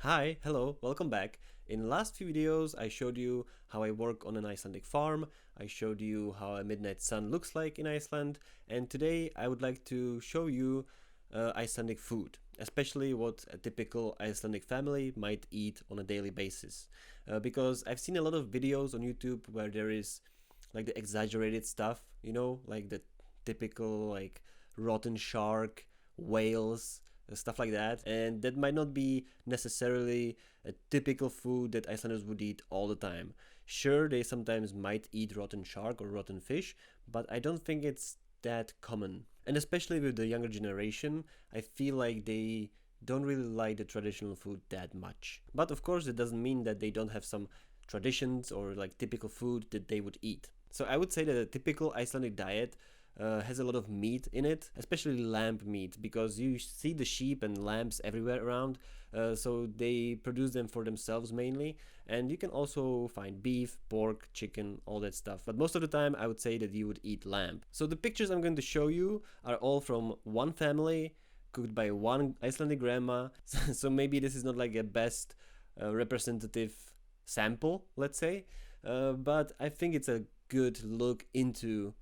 Hi, hello, welcome back. In the last few videos, I showed you how I work on an Icelandic farm, I showed you how a midnight sun looks like in Iceland, and today I would like to show you Icelandic food, especially what a typical Icelandic family might eat on a daily basis. Because I've seen a lot of videos on YouTube where there is like the exaggerated stuff, like the typical like rotten shark, whales, stuff like that, and that might not be necessarily a typical food that Icelanders would eat all the time. Sure, they sometimes might eat rotten shark or rotten fish, but I don't think it's that common. And especially with the younger generation, I feel like they don't really like the traditional food that much. But of course, it doesn't mean that they don't have some traditions or like typical food that they would eat. So I would say that a typical Icelandic diet has a lot of meat in it, especially lamb meat, because you see the sheep and lambs everywhere around, so they produce them for themselves mainly. And you can also find beef, pork, chicken, all that stuff. But most of the time, I would say that you would eat lamb. So the pictures I'm going to show you are all from one family, cooked by one Icelandic grandma. So maybe this is not like a best representative sample, let's say, but I think it's a good look into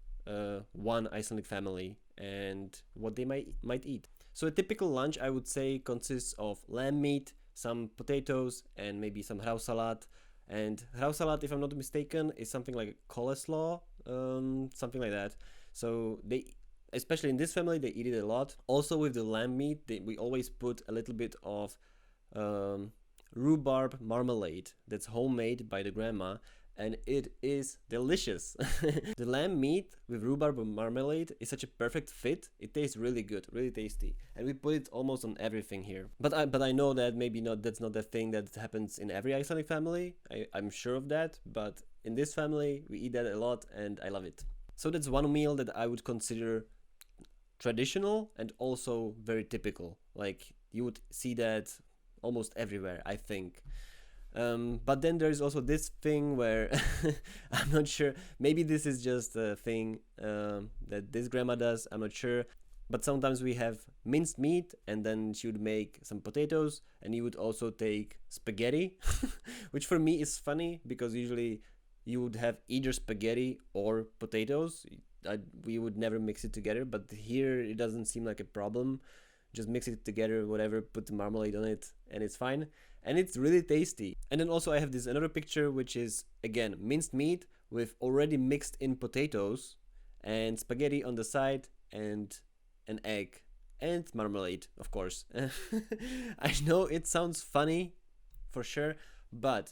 one Icelandic family and what they might eat. So a typical lunch, I would say, consists of lamb meat, some potatoes, and maybe some hrásalát. And hrásalát, if I'm not mistaken, is something like coleslaw, something like that. So they, especially in this family, they eat it a lot. Also with the lamb meat, we always put a little bit of rhubarb marmalade that's homemade by the grandma, and it is delicious. The lamb meat with rhubarb marmalade is such a perfect fit. It tastes really good, really tasty, and we put it almost on everything here. But I know that maybe not, that's not a thing that happens in every Icelandic family. I'm sure of that, but in this family we eat that a lot and I love it. So that's one meal that I would consider traditional and also very typical. Like you would see that almost everywhere, I think. But then there's also this thing where I'm not sure, maybe this is just a thing that this grandma does, I'm not sure. But sometimes we have minced meat, and then she would make some potatoes, and you would also take spaghetti, which for me is funny because usually you would have either spaghetti or potatoes. We would never mix it together, but here it doesn't seem like a problem. Just mix it together, whatever, put the marmalade on it, and it's fine. And it's really tasty. And then also I have this another picture, which is, again, minced meat with already mixed in potatoes and spaghetti on the side and an egg and marmalade, of course. I know it sounds funny, for sure, but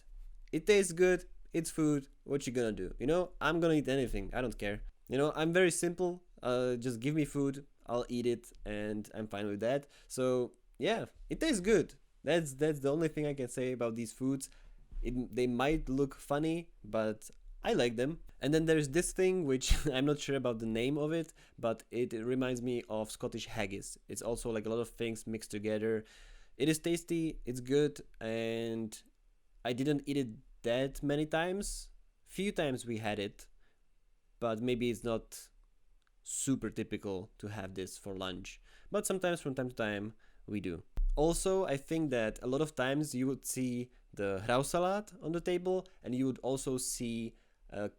it tastes good, it's food, what you gonna do? I'm gonna eat anything, I don't care. I'm very simple, just give me food, I'll eat it, and I'm fine with that. So yeah, it tastes good. That's the only thing I can say about these foods. They might look funny, but I like them. And then there's this thing which I'm not sure about the name of it, but it reminds me of Scottish haggis. It's also like a lot of things mixed together. It is tasty, it's good, and I didn't eat it that many times. Few times we had it, but maybe it's not super typical to have this for lunch. But sometimes from time to time we do. Also, I think that a lot of times you would see the hrásalát on the table, and you would also see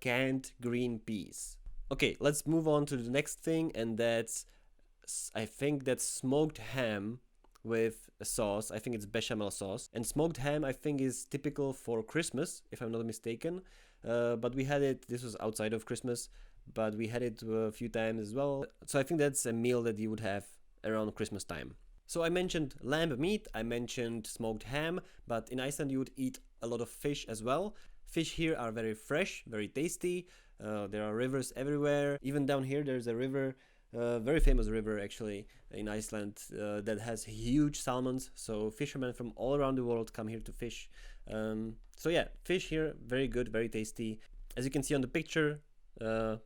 canned green peas. Okay, let's move on to the next thing, and I think that's smoked ham with a sauce. I think it's bechamel sauce. And smoked ham, I think, is typical for Christmas, if I'm not mistaken. But we had it, this was outside of Christmas, but we had it a few times as well. So I think that's a meal that you would have around Christmas time. So I mentioned lamb meat, I mentioned smoked ham, but in Iceland you would eat a lot of fish as well. Fish here are very fresh, very tasty. There are rivers everywhere. Even down here there's a river, very famous river actually in Iceland, that has huge salmons. So fishermen from all around the world come here to fish. So yeah, fish here, very good, very tasty. As you can see on the picture,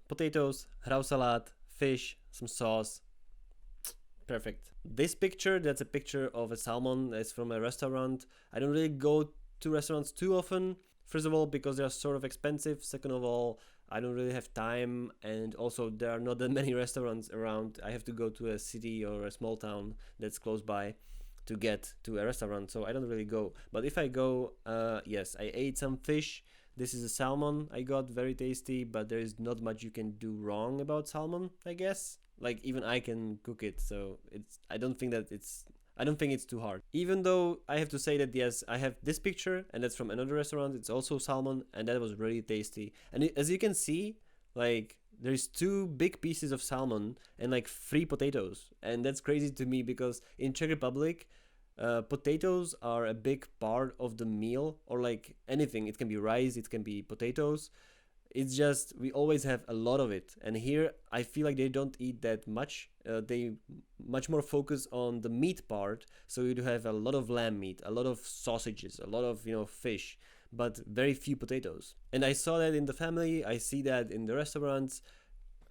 potatoes, hrásalát, fish, some sauce. Perfect. This picture, that's a picture of a salmon. It's from a restaurant. I don't really go to restaurants too often. First of all, because they are sort of expensive. Second of all, I don't really have time. And also, there are not that many restaurants around. I have to go to a city or a small town that's close by to get to a restaurant, so I don't really go. But if I go, yes, I ate some fish. This is a salmon I got, very tasty, but there is not much you can do wrong about salmon, I guess. Like, even I can cook it, so I don't think it's too hard. Even though I have to say that, yes, I have this picture, and that's from another restaurant. It's also salmon, and that was really tasty. And as you can see, like, there's 2 big pieces of salmon and like 3 potatoes. And that's crazy to me because in Czech Republic, potatoes are a big part of the meal, or like anything. It can be rice, it can be potatoes. It's just we always have a lot of it, and here I feel like they don't eat that much. They much more focus on the meat part, so you do have a lot of lamb meat, a lot of sausages, a lot of fish, but very few potatoes. And I saw that in the family, I see that in the restaurants.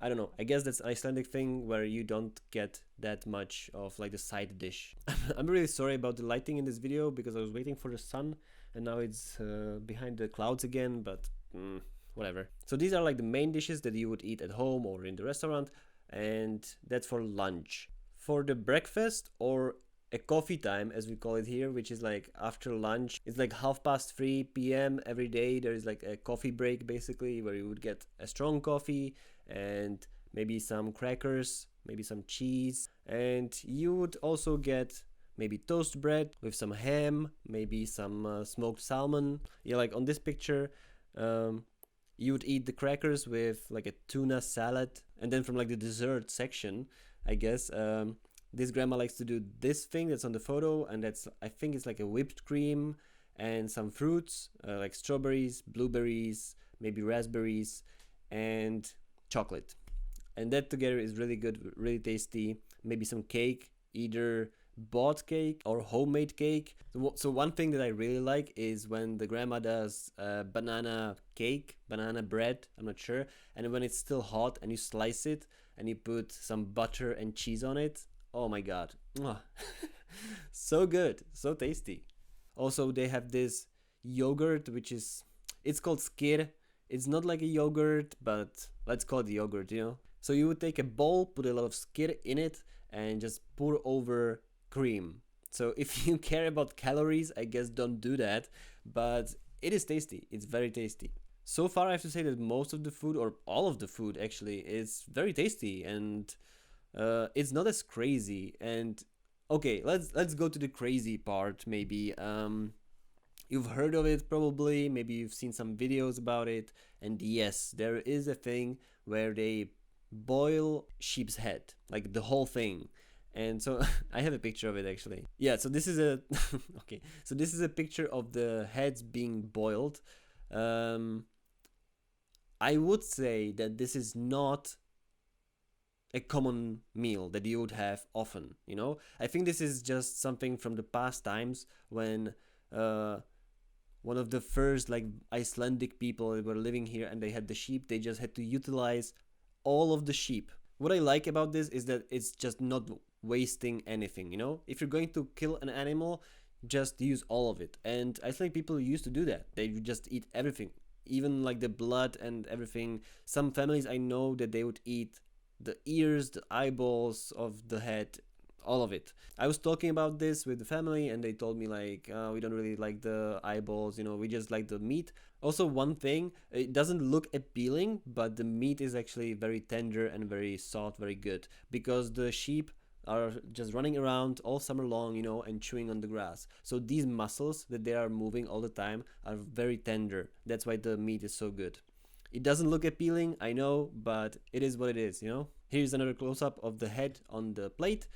I don't know, I guess that's an Icelandic thing where you don't get that much of like the side dish. I'm really sorry about the lighting in this video because I was waiting for the sun and now it's behind the clouds again, but whatever. So these are like the main dishes that you would eat at home or in the restaurant, and that's for lunch. For the breakfast, or a coffee time as we call it here, which is like after lunch, it's like 3:30 p.m. every day. There is like a coffee break basically, where you would get a strong coffee and maybe some crackers, maybe some cheese, and you would also get maybe toast bread with some ham, maybe some smoked salmon. Yeah, like on this picture, you would eat the crackers with like a tuna salad. And then from like the dessert section, I guess, this grandma likes to do this thing that's on the photo, and that's, I think it's like a whipped cream and some fruits, like strawberries, blueberries, maybe raspberries, and chocolate. And that together is really good, really tasty. Maybe some cake, either bought cake or homemade cake. So one thing that I really like is when the grandma does banana cake, banana bread, I'm not sure, and when it's still hot and you slice it and you put some butter and cheese on it. Oh my god. So good, so tasty. Also, they have this yogurt, which is, it's called skyr. It's not like a yogurt, but let's call it yogurt, So you would take a bowl, put a lot of skyr in it, and just pour over cream. So if you care about calories, I guess don't do that, but it is tasty. It's very tasty. So far, I have to say that most of the food, or all of the food actually, is very tasty, and it's not as crazy. And okay, let's go to the crazy part. Maybe you've heard of it probably, maybe you've seen some videos about it, and yes, there is a thing where they boil sheep's head, like the whole thing. And so I have a picture of it actually. Yeah, so this is a okay, so this is a picture of the heads being boiled. I would say that this is not a common meal that you would have often, I think this is just something from the past times when one of the first like Icelandic people that were living here and they had the sheep. They just had to utilize all of the sheep. What I like about this is that it's just not wasting anything, If you're going to kill an animal, just use all of it. And Icelandic people used to do that. They would just eat everything, even like the blood and everything. Some families I know that they would eat the ears, the eyeballs of the head, all of it. I was talking about this with the family and they told me like, we don't really like the eyeballs, we just like the meat. Also, one thing, it doesn't look appealing, but the meat is actually very tender and very soft, very good, because the sheep are just running around all summer long, and chewing on the grass. So these muscles that they are moving all the time are very tender. That's why the meat is so good. It doesn't look appealing, I know, but it is what it is, Here's another close-up of the head on the plate.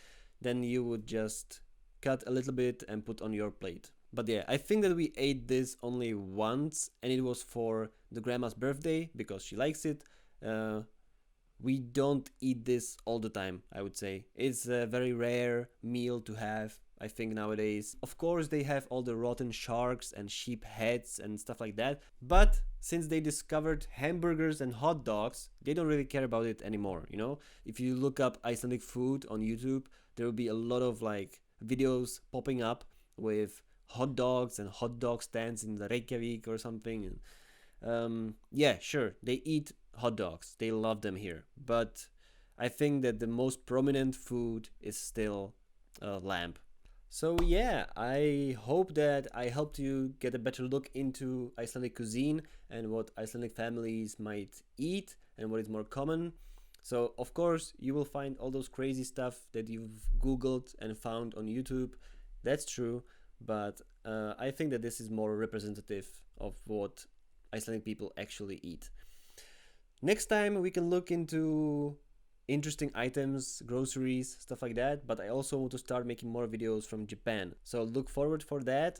Then you would just cut a little bit and put on your plate. But yeah, I think that we ate this only once, and it was for the grandma's birthday because she likes it. We don't eat this all the time, I would say. It's a very rare meal to have, I think, nowadays. Of course, they have all the rotten sharks and sheep heads and stuff like that. But since they discovered hamburgers and hot dogs, they don't really care about it anymore, If you look up Icelandic food on YouTube, there will be a lot of like videos popping up with hot dogs and hot dog stands in the Reykjavik or something. Yeah, sure, they eat hot dogs. They love them here. But I think that the most prominent food is still lamb. So yeah, I hope that I helped you get a better look into Icelandic cuisine and what Icelandic families might eat and what is more common. So of course you will find all those crazy stuff that you've googled and found on YouTube. That's true, but I think that this is more representative of what Icelandic people actually eat. Next time we can look into interesting items, groceries, stuff like that, but I also want to start making more videos from Japan. So look forward for that.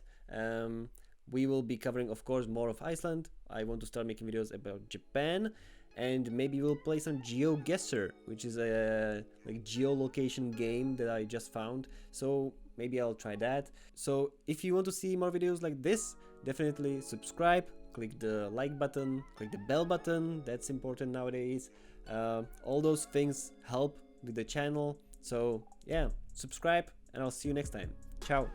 We will be covering, of course, more of Iceland. I want to start making videos about Japan, and maybe we'll play some GeoGuessr, which is a like geolocation game that I just found. So maybe I'll try that. So if you want to see more videos like this, definitely subscribe, click the like button, click the bell button. That's important nowadays. All those things help with the channel. So yeah, subscribe, and I'll see you next time. Ciao.